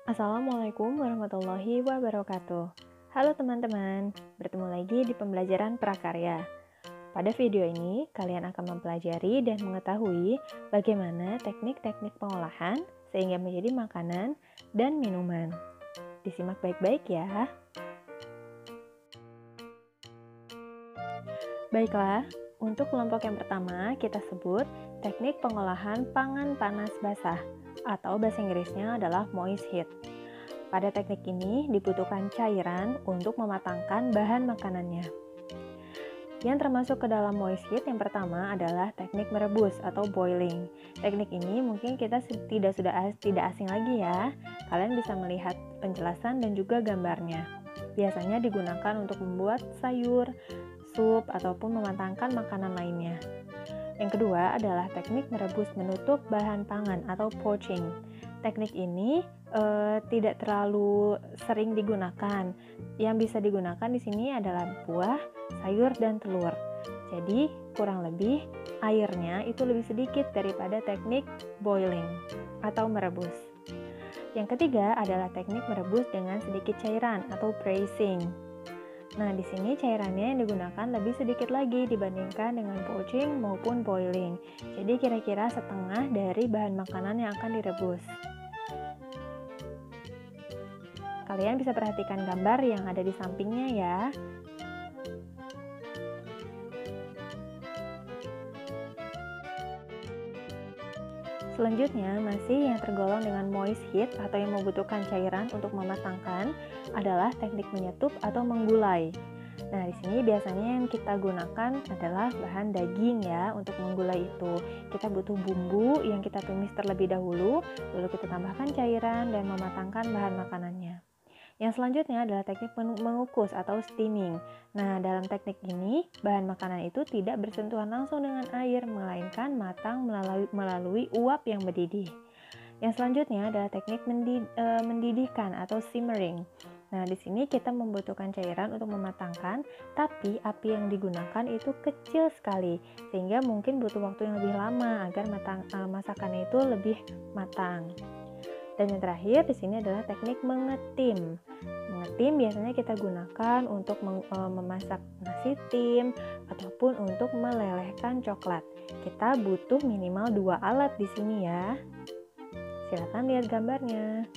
Assalamualaikum warahmatullahi wabarakatuh. Halo teman-teman, bertemu lagi di pembelajaran prakarya. Pada video ini, kalian akan mempelajari dan mengetahui bagaimana teknik-teknik pengolahan sehingga menjadi makanan dan minuman. Disimak baik-baik ya. Baiklah, untuk kelompok yang pertama kita sebut teknik pengolahan pangan panas basah atau bahasa Inggrisnya adalah moist heat. Pada teknik ini dibutuhkan cairan untuk mematangkan bahan makanannya. Yang termasuk ke dalam moist heat yang pertama adalah teknik merebus atau boiling. Teknik ini mungkin kita tidak asing lagi ya. Kalian bisa melihat penjelasan dan juga gambarnya. Biasanya digunakan untuk membuat sayur, sup, ataupun mematangkan makanan lainnya. Yang kedua adalah teknik merebus menutup bahan pangan atau poaching. Teknik ini tidak terlalu sering digunakan. Yang bisa digunakan di sini adalah buah, sayur, dan telur. Jadi kurang lebih airnya itu lebih sedikit daripada teknik boiling atau merebus. Yang ketiga adalah teknik merebus dengan sedikit cairan atau braising. Nah, di sini cairannya yang digunakan lebih sedikit lagi dibandingkan dengan poaching maupun boiling. Jadi kira-kira setengah dari bahan makanan yang akan direbus. Kalian bisa perhatikan gambar yang ada di sampingnya ya. Selanjutnya, masih yang tergolong dengan moist heat atau yang membutuhkan cairan untuk mematangkan adalah teknik menyetup atau menggulai. Nah, di sini biasanya yang kita gunakan adalah bahan daging ya untuk menggulai itu. Kita butuh bumbu yang kita tumis terlebih dahulu, lalu kita tambahkan cairan dan mematangkan bahan makanannya. Yang selanjutnya adalah teknik mengukus atau steaming. Nah, dalam teknik ini, bahan makanan itu tidak bersentuhan langsung dengan air, melainkan matang melalui uap yang mendidih. Yang selanjutnya adalah teknik mendidihkan atau simmering. Nah, di sini kita membutuhkan cairan untuk mematangkan, tapi api yang digunakan itu kecil sekali, sehingga mungkin butuh waktu yang lebih lama agar masakannya itu lebih matang. Dan yang terakhir di sini adalah teknik mengetim. Mengetim biasanya kita gunakan untuk memasak nasi tim ataupun untuk melelehkan coklat. Kita butuh minimal 2 alat di sini ya. Silakan lihat gambarnya.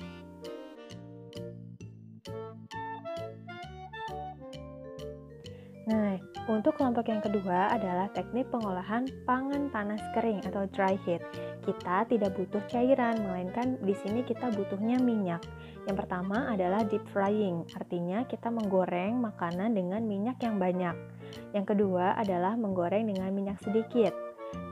Nah, untuk kelompok yang kedua adalah teknik pengolahan pangan panas kering atau dry heat. Kita tidak butuh cairan, melainkan di sini kita butuhnya minyak. Yang pertama adalah deep frying, artinya kita menggoreng makanan dengan minyak yang banyak. Yang kedua adalah menggoreng dengan minyak sedikit.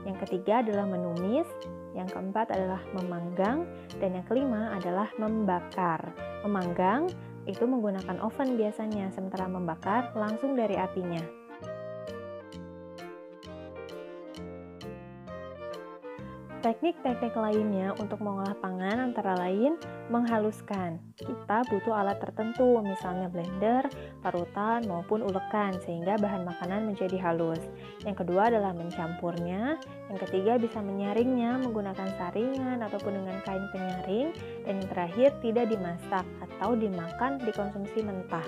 Yang ketiga adalah menumis. Yang keempat adalah memanggang. Dan yang kelima adalah membakar. Memanggang itu menggunakan oven biasanya, sementara membakar langsung dari apinya. Teknik-teknik lainnya untuk mengolah pangan antara lain menghaluskan. Kita butuh alat tertentu, misalnya blender, parutan, maupun ulekan, sehingga bahan makanan menjadi halus. Yang kedua adalah mencampurnya. Yang ketiga bisa menyaringnya menggunakan saringan ataupun dengan kain penyaring. Dan yang terakhir tidak dimasak atau dimakan dikonsumsi mentah.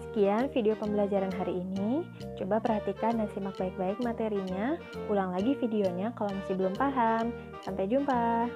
Sekian video pembelajaran hari ini. Coba perhatikan dan simak baik-baik materinya. Ulang lagi videonya kalau masih belum paham. Sampai jumpa.